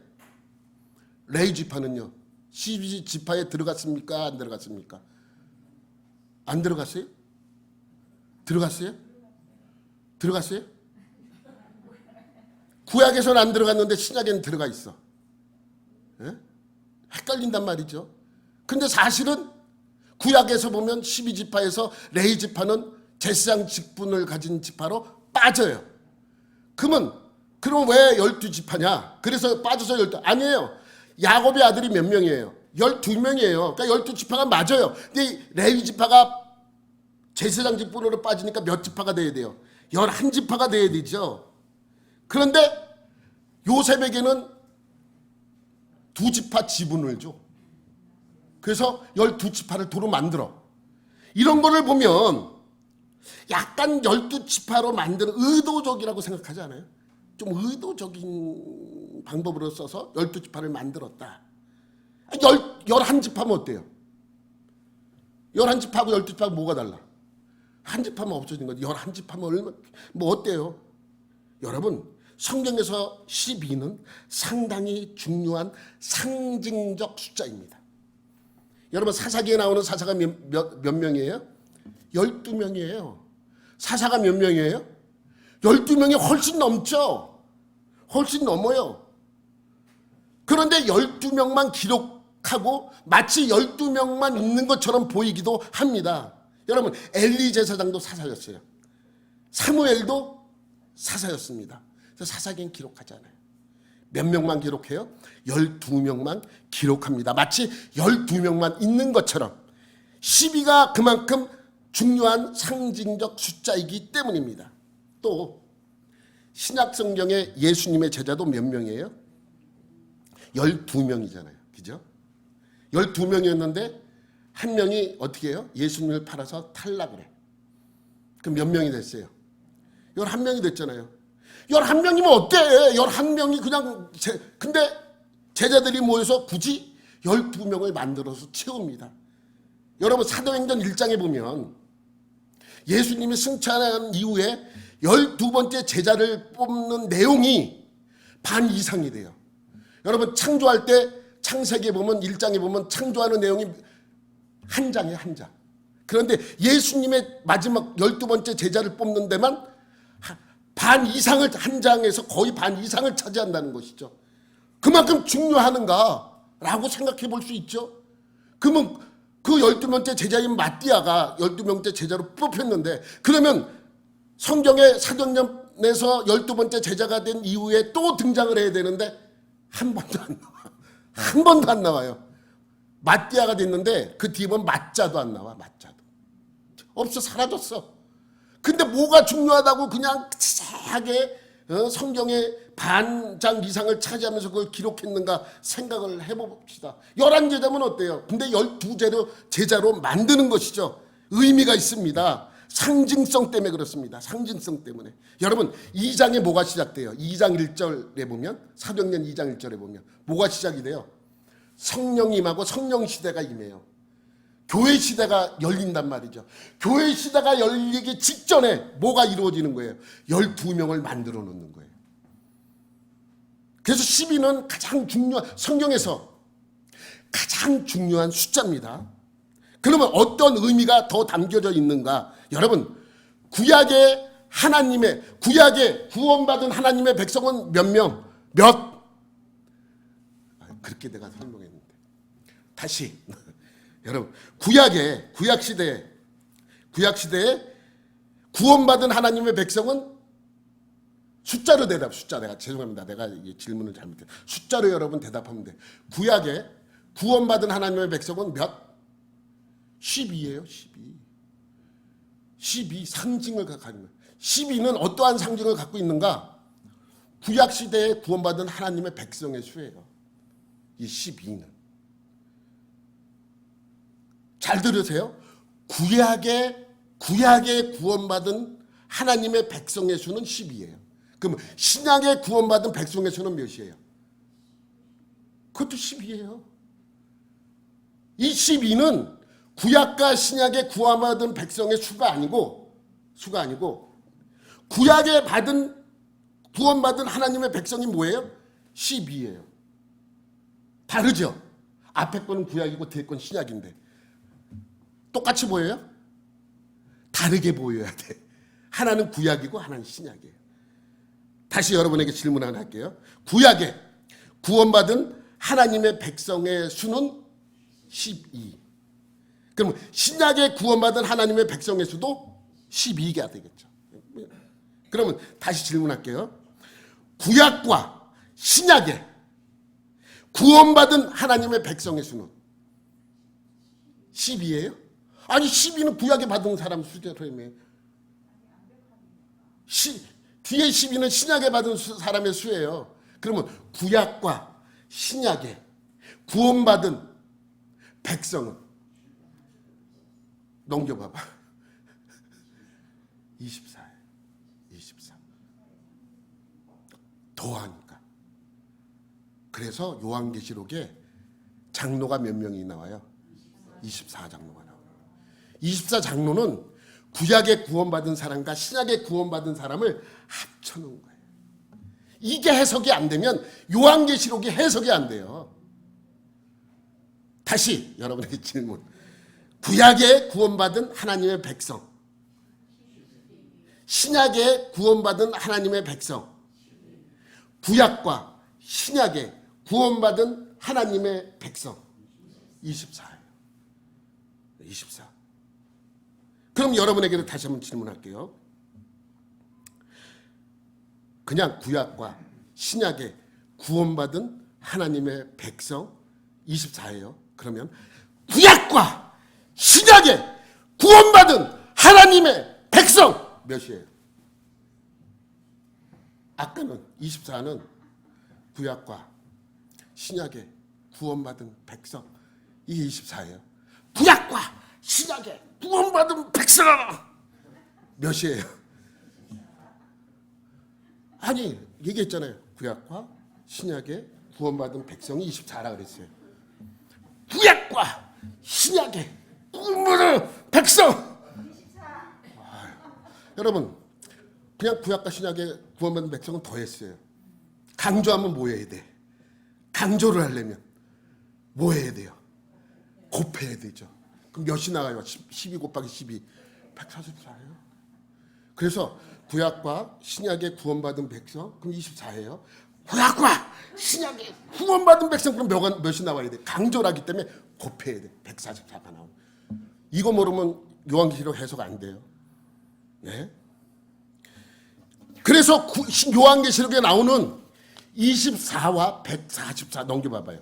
레위 지파는요? 12지파에 들어갔습니까? 안 들어갔습니까? 안 들어갔어요? 들어갔어요? 들어갔어요? 구약에서는 안 들어갔는데 신약에는 들어가 있어. 예? 헷갈린단 말이죠. 근데 사실은 구약에서 보면 12지파에서 레위 지파는 제사장 직분을 가진 지파로 빠져요. 그러면 왜 12지파냐? 그래서 빠져서 12 아니에요. 야곱의 아들이 몇 명이에요? 12명이에요. 그러니까 12지파가 맞아요. 근데 레위 지파가 제사장 직분으로 빠지니까 몇 지파가 돼야 돼요? 11지파가 돼야 되죠. 그런데 요셉에게는 2지파 지분을 줘. 그래서 12지파를 도로 만들어. 이런 거를 보면 약간 12지파로 만드는 의도적이라고 생각하지 않아요? 좀 의도적인 방법으로 써서 12지파를 만들었다. 11지파면 어때요? 11지파하고 12지파가 뭐가 달라? 한 지파만 없어진 거지. 11지파면 얼마, 뭐 어때요? 여러분, 성경에서 12는 상당히 중요한 상징적 숫자입니다. 여러분, 사사기에 나오는 사사가 몇 명이에요? 12명이에요. 사사가 몇 명이에요? 12명이 훨씬 넘죠. 훨씬 넘어요. 그런데 12명만 기록하고 마치 12명만 있는 것처럼 보이기도 합니다. 여러분, 엘리 제사장도 사사였어요. 사무엘도 사사였습니다. 그래서 사사기는 기록하지 않아요. 몇 명만 기록해요? 12명만 기록합니다. 마치 12명만 있는 것처럼. 12가 그만큼 중요한 상징적 숫자이기 때문입니다. 또 신약 성경에 예수님의 제자도 몇 명이에요? 12명이잖아요. 그죠? 12명이었는데 한 명이 어떻게 해요? 예수님을 팔아서 탈락을 해. 그럼 몇 명이 됐어요? 11명이 됐잖아요. 11명이면 어때? 11명이 그냥 근데 제자들이 모여서 굳이 12명을 만들어서 채웁니다. 여러분, 사도행전 1장에 보면 예수님이 승천한 이후에 12번째 제자를 뽑는 내용이 반 이상이 돼요. 여러분, 창조할 때 창세기에 보면 1장에 보면 창조하는 내용이 한 장이에요. 한 장. 그런데 예수님의 마지막 12번째 제자를 뽑는 데만 반 이상을, 한 장에서 거의 반 이상을 차지한다는 것이죠. 그만큼 중요하는가라고 생각해 볼 수 있죠. 그러면 그 12번째 제자인 마띠아가 12명째 제자로 뽑혔는데, 그러면 성경의 사도행전에서 12번째 제자가 된 이후에 또 등장을 해야 되는데 한 번도 안 나와. 한 번도 안 나와요. 마띠아가 됐는데 그 뒤에 보면 마자도 안 나와. 마자도 없어. 사라졌어. 근데 뭐가 중요하다고 그냥 자세하게 성경의 반장 이상을 차지하면서 그걸 기록했는가 생각을 해봅시다. 11제자면 어때요? 근데 12제자로 만드는 것이죠. 의미가 있습니다. 상징성 때문에 그렇습니다. 상징성 때문에. 여러분, 2장에 뭐가 시작돼요? 2장 1절에 보면, 사도행전 2장 1절에 보면 뭐가 시작이 돼요? 성령이 임하고 성령 시대가 임해요. 교회 시대가 열린단 말이죠. 교회 시대가 열리기 직전에 뭐가 이루어지는 거예요? 12명을 만들어 놓는 거예요. 그래서 12는 가장 중요한, 성경에서 가장 중요한 숫자입니다. 그러면 어떤 의미가 더 담겨져 있는가? 여러분, 구약의 구원받은 하나님의 백성은 몇 명? 그렇게 내가 설명했는데. 다시. 여러분, 구약 시대에 구원받은 하나님의 백성은 숫자로 내가 죄송합니다. 내가 질문을 잘못했어요. 숫자로 여러분 대답하면 돼. 구약에 구원받은 하나님의 백성은 몇? 12예요. 12 상징을 갖고 있는 거예요. 12는 어떠한 상징을 갖고 있는가? 구약 시대에 구원받은 하나님의 백성의 수예요. 이 12는. 잘 들으세요. 구약에 구원받은 하나님의 백성의 수는 12예요. 그럼 신약에 구원받은 백성의 수는 몇이에요? 그것도 12예요. 이 12는 구약과 신약에 구원받은 백성의 수가 아니고 구약에 구원받은 하나님의 백성이 뭐예요? 12예요. 다르죠? 앞에 거는 구약이고 뒤에 건 신약인데 똑같이 보여요? 다르게 보여야 돼. 하나는 구약이고 하나는 신약이에요. 다시 여러분에게 질문 하나 할게요. 구약에 구원받은 하나님의 백성의 수는 12. 그럼 신약에 구원받은 하나님의 백성의 수도 12가 되겠죠. 그러면 다시 질문할게요. 구약과 신약에 구원받은 하나님의 백성의 수는 12예요? 아니 12는 구약에 받은 사람 수라며. 뒤에 12는 신약에 받은 사람의 수예요. 그러면 구약과 신약에 구원받은 백성은 넘겨봐봐. 24예요. 24. 더하니까. 그래서 요한계시록에 장로가 몇 명이 나와요? 24장로가 나와요. 24장로는 구약에 구원받은 사람과 신약에 구원받은 사람을 합쳐놓은 거예요. 이게 해석이 안 되면 요한계시록이 해석이 안 돼요. 다시 여러분에게 질문. 구약에 구원받은 하나님의 백성, 신약에 구원받은 하나님의 백성, 구약과 신약에 구원받은 하나님의 백성 24예요. 24. 그럼 여러분에게도 다시 한번 질문할게요. 그냥 구약과 신약에 구원받은 하나님의 백성 24예요. 그러면 구약과 신약에 구원받은 하나님의 백성 몇이에요? 아까는 24는 구약과 신약에 구원받은 백성 이게 24예요. 구약과 신약에 구원받은 백성 몇이에요? 아니 얘기했잖아요. 구약과 신약에 구원받은 백성이 24라 그랬어요. 구약과 신약에 구원받은 백성. 여러분 그냥 구약과 신약에 구원받은 백성은 더 했어요. 강조하면 뭐 해야 돼? 강조를 하려면 뭐 해야 돼요? 곱해야 되죠. 그럼 몇이 나와요? 12 곱하기 12 144예요. 그래서 구약과 신약에 구원받은 백성 그럼 24예요. 구약과 신약에 구원받은 백성 그럼 몇이 나와야 돼? 강조라기 때문에 곱해야 돼. 144가 나오고. 이거 모르면 요한계시록 해석 안 돼요. 네? 그래서 요한계시록에 나오는 24와 144 넘겨봐봐요.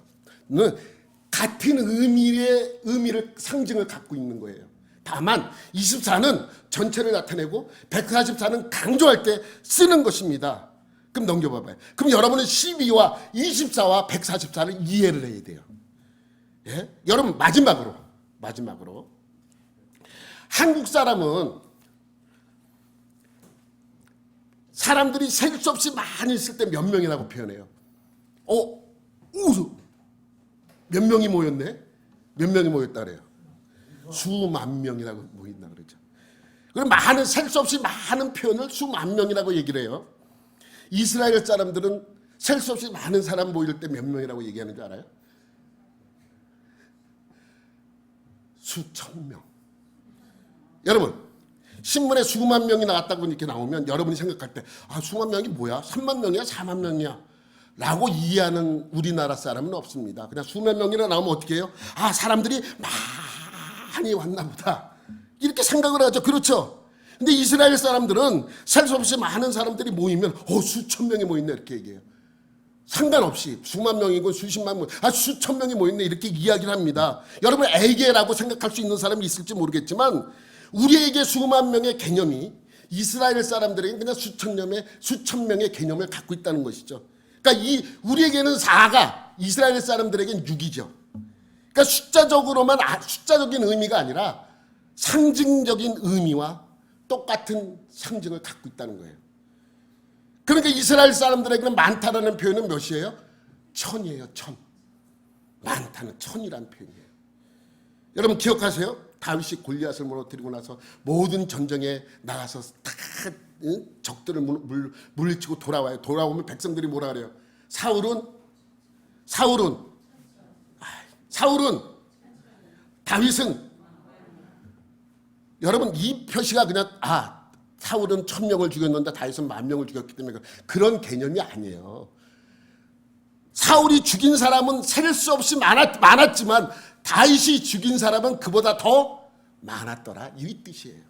같은 의미를 상징을 갖고 있는 거예요. 다만 24는 전체를 나타내고 144는 강조할 때 쓰는 것입니다. 그럼 넘겨봐봐요. 그럼 여러분은 12와 24와 144를 이해를 해야 돼요. 예? 여러분 마지막으로 한국 사람은 사람들이 셀 수 없이 많이 있을 때 몇 명이라고 표현해요? 몇 명이 모였네? 몇 명이 모였다 그래요? 수만 명이라고 모인다 그러죠. 그럼 셀 수 없이 많은 표현을 수만 명이라고 얘기를 해요. 이스라엘 사람들은 셀 수 없이 많은 사람 모일 때 몇 명이라고 얘기하는 줄 알아요? 수천 명. 여러분 신문에 수만 명이 나왔다고 이렇게 나오면 여러분이 생각할 때 수만 명이 뭐야? 3만 명이야? 4만 명이야? 라고 이해하는 우리나라 사람은 없습니다. 그냥 수만 명이나 나오면 어떻게 해요? 사람들이 많이 왔나 보다. 이렇게 생각을 하죠. 그렇죠? 근데 이스라엘 사람들은 셀 수 없이 많은 사람들이 모이면 수천 명이 모였네 이렇게 얘기해요. 상관없이 수만 명이고 수십만 명, 수천 명이 모였네 이렇게 이야기를 합니다. 여러분 에게라고 생각할 수 있는 사람이 있을지 모르겠지만 우리에게 수만 명의 개념이 이스라엘 사람들에게 그냥 수천 명의 개념을 갖고 있다는 것이죠. 그러니까 우리에게는 4가 이스라엘 사람들에게는 6이죠. 그러니까 숫자적인 의미가 아니라 상징적인 의미와 똑같은 상징을 갖고 있다는 거예요. 그러니까 이스라엘 사람들에게는 많다라는 표현은 몇이에요? 천이에요. 천. 많다는 천이라는 표현이에요. 여러분 기억하세요? 다윗이 골리앗을 무너뜨리고 나서 모든 전쟁에 나가서 다 적들을 물리치고 돌아와요. 돌아오면 백성들이 뭐라 그래요? 사울은 다윗은, 여러분 이 표시가 그냥 사울은 1000명을 죽였는데 다윗은 10,000명을 죽였기 때문에 그런 개념이 아니에요. 사울이 죽인 사람은 셀 수 없이 많았지만 다윗이 죽인 사람은 그보다 더 많았더라, 이 뜻이에요.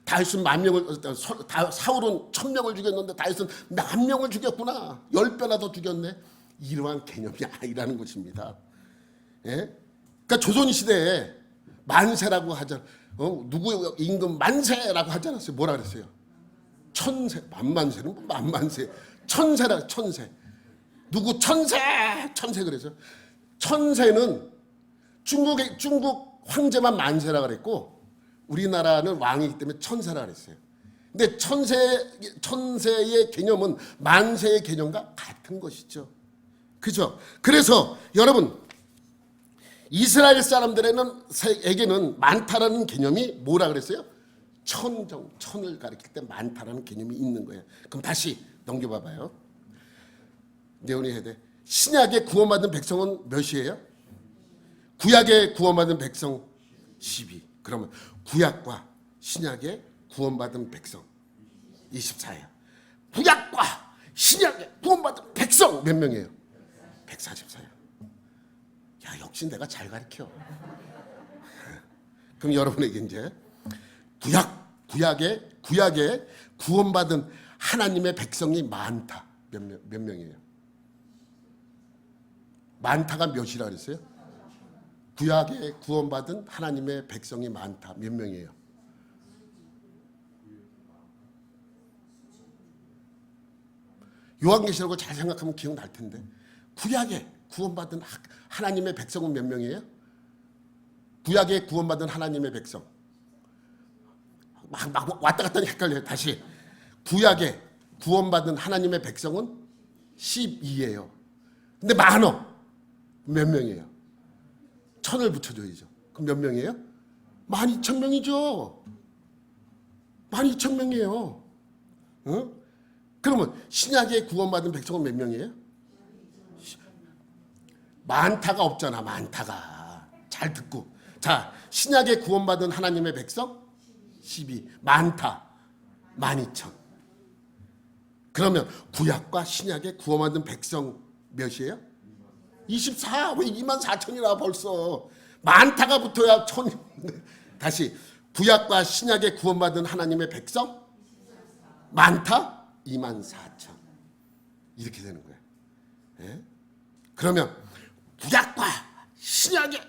다윗은 10,000명을, 사울은 1000명을 죽였는데 다윗은 10,000명을 죽였구나, 10배나 더 죽였네, 이러한 개념이 아니라는 것입니다. 예? 그러니까 조선시대에 만세라고 하잖아요. 누구 임금 만세라고 하지 않았어요? 뭐라 그랬어요? 천세. 만만세는 뭐 만만세. 천세라, 천세. 누구 천세 그래서 천세는 중국 황제만 만세라 그랬고 우리나라는 왕이기 때문에 천세라 그랬어요. 근데 천세의 개념은 만세의 개념과 같은 것이죠. 그죠? 그래서 여러분 이스라엘 사람들에게는 많다라는 개념이 뭐라 그랬어요? 천을 가리킬 때 많다라는 개념이 있는 거예요. 그럼 다시 넘겨봐봐요. 네온이 해야 돼. 신약에 구원받은 백성은 몇이에요? 구약에 구원받은 백성 12. 그러면 구약과 신약에 구원받은 백성 24예요. 구약과 신약에 구원받은 백성 몇 명이에요? 144예요. 야, 역시 내가 잘 가르쳐. 그럼 여러분에게 이제 구약에 구원받은 하나님의 백성이 많다. 몇 명이에요? 많다가 몇이라 그랬어요? 구약에 구원받은 하나님의 백성이 많다. 몇 명이에요? 요한계시록을 잘 생각하면 기억날 텐데 구약에 구원받은 하나님의 백성은 몇 명이에요? 구약에 구원받은 하나님의 백성 막 왔다 갔다 헷갈려요. 다시 구약에 구원받은 하나님의 백성은 12예요. 근데 많어. 몇 명이에요? 1000을 붙여줘야죠. 그럼 몇 명이에요? 12,000명이죠. 12,000명이에요. 어? 그러면 신약에 구원받은 백성은 몇 명이에요? 많다가 없잖아. 많다가. 잘 듣고. 자, 신약에 구원받은 하나님의 백성 12. 많다. 12,000. 그러면 구약과 신약에 구원받은 백성 몇이에요? 24. 왜 24,000이라 벌써. 많다가 붙어야 1000. 다시 구약과 신약에 구원받은 하나님의 백성 많다? 24,000. 이렇게 되는 거예요. 예? 그러면 구약과 신약에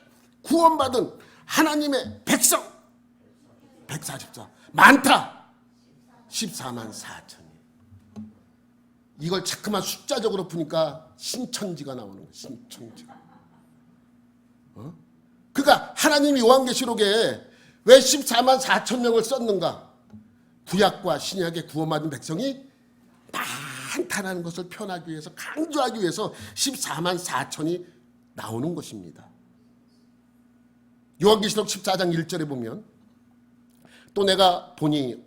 구원받은 하나님의 백성 144. 많다? 14만 4천이. 이걸 자꾸만 숫자적으로 푸니까 신천지가 나오는 거예요. 신천지가. 그러니까 하나님이 요한계시록에 왜 14만 4천 명을 썼는가? 구약과 신약의 구원받은 백성이 많다는 것을 표현하기 위해서, 강조하기 위해서 14만 4천이 나오는 것입니다. 요한계시록 14장 1절에 보면 또 내가 보니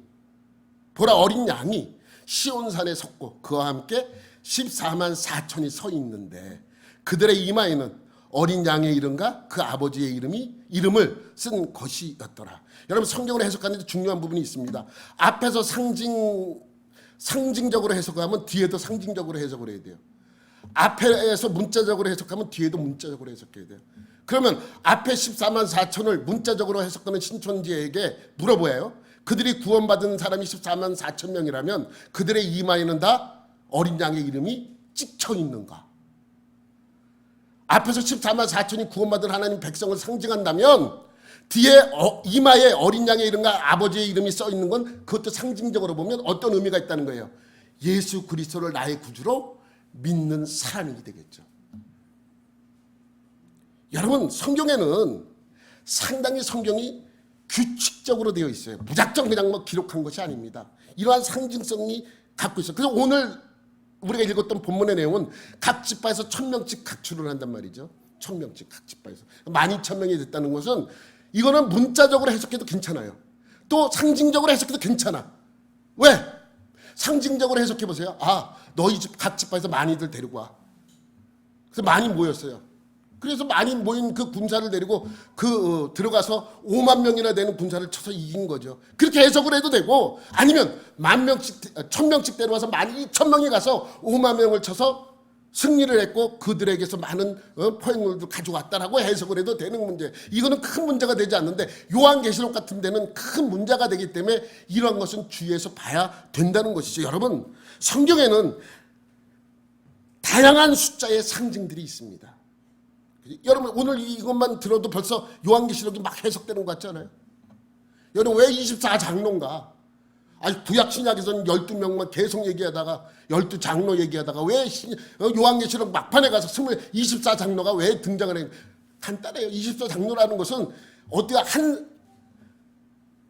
보라 어린 양이 시온산에 섰고 그와 함께 14만 4천이 서 있는데 그들의 이마에는 어린 양의 이름과 그 아버지의 이름을 쓴 것이었더라. 여러분 성경을 해석하는데 중요한 부분이 있습니다. 앞에서 상징적으로 해석하면 뒤에도 상징적으로 해석을 해야 돼요. 앞에서 문자적으로 해석하면 뒤에도 문자적으로 해석해야 돼요. 그러면 앞에 14만 4천을 문자적으로 해석하는 신천지에게 물어보아요. 그들이 구원받은 사람이 14만 4천 명이라면 그들의 이마에는 다 어린 양의 이름이 찍혀 있는가? 앞에서 14만 4천이 구원받은 하나님 백성을 상징한다면 뒤에 이마에 어린 양의 이름과 아버지의 이름이 써 있는 건 그것도 상징적으로 보면 어떤 의미가 있다는 거예요. 예수 그리스도를 나의 구주로 믿는 사람이 되겠죠. 여러분 성경에는 상당히 성경이 규칙적으로 되어 있어요. 무작정 그냥 뭐 기록한 것이 아닙니다. 이러한 상징성이 갖고 있어요. 그래서 오늘 우리가 읽었던 본문의 내용은 각 지파에서 1000명씩 각출을 한단 말이죠. 1000명씩 각 지파에서 12,000명이 됐다는 것은 이거는 문자적으로 해석해도 괜찮아요. 또 상징적으로 해석해도 괜찮아. 왜? 상징적으로 해석해 보세요. 너희 집 각 지파에서 많이들 데리고 와. 그래서 많이 모였어요. 그래서 많이 모인 그 군사를 데리고 들어가서 5만 명이나 되는 군사를 쳐서 이긴 거죠. 그렇게 해석을 해도 되고, 아니면 10,000명씩 1,000명씩 데려와서 12,000명이 가서 5만 명을 쳐서 승리를 했고 그들에게서 많은 포획물도 가져왔다라고 해석을 해도 되는 문제. 이거는 큰 문제가 되지 않는데, 요한계시록 같은 데는 큰 문제가 되기 때문에 이러한 것은 주의해서 봐야 된다는 것이죠. 여러분, 성경에는 다양한 숫자의 상징들이 있습니다. 여러분, 오늘 이것만 들어도 벌써 요한계시록이 막 해석되는 것 같잖아요. 여러분, 왜 24장로인가? 구약 신약에서는 12명만 계속 얘기하다가 12장로 얘기하다가 왜 요한계시록 막판에 가서 24장로가 왜 등장을 해요? 간단해요. 24장로라는 것은 어떻게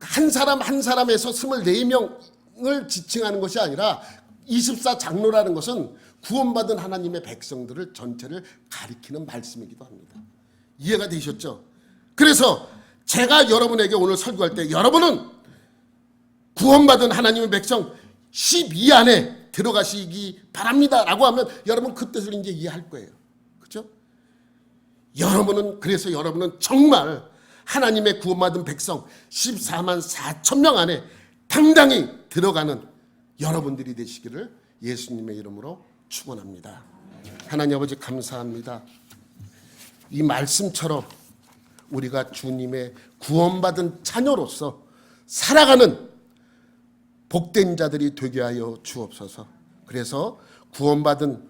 한 사람 한 사람에서 24명을 지칭하는 것이 아니라 24장로라는 것은 구원받은 하나님의 백성들을 전체를 가리키는 말씀이기도 합니다. 이해가 되셨죠? 그래서 제가 여러분에게 오늘 설교할 때, 여러분은 구원받은 하나님의 백성 12 안에 들어가시기 바랍니다 라고 하면 여러분 그 뜻을 이제 이해할 거예요. 그렇죠? 그래서 여러분은 정말 하나님의 구원받은 백성 14만 4천 명 안에 당당히 들어가는 여러분들이 되시기를 예수님의 이름으로 축원합니다. 하나님 아버지, 감사합니다. 이 말씀처럼 우리가 주님의 구원받은 자녀로서 살아가는 복된 자들이 되게 하여 주옵소서. 그래서 구원받은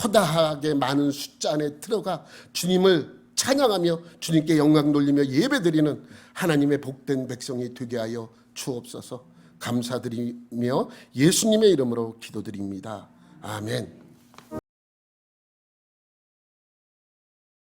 허다하게 많은 숫자 안에 들어가 주님을 찬양하며 주님께 영광 돌리며 예배드리는 하나님의 복된 백성이 되게 하여 주옵소서. 감사드리며 예수님의 이름으로 기도드립니다. 아멘.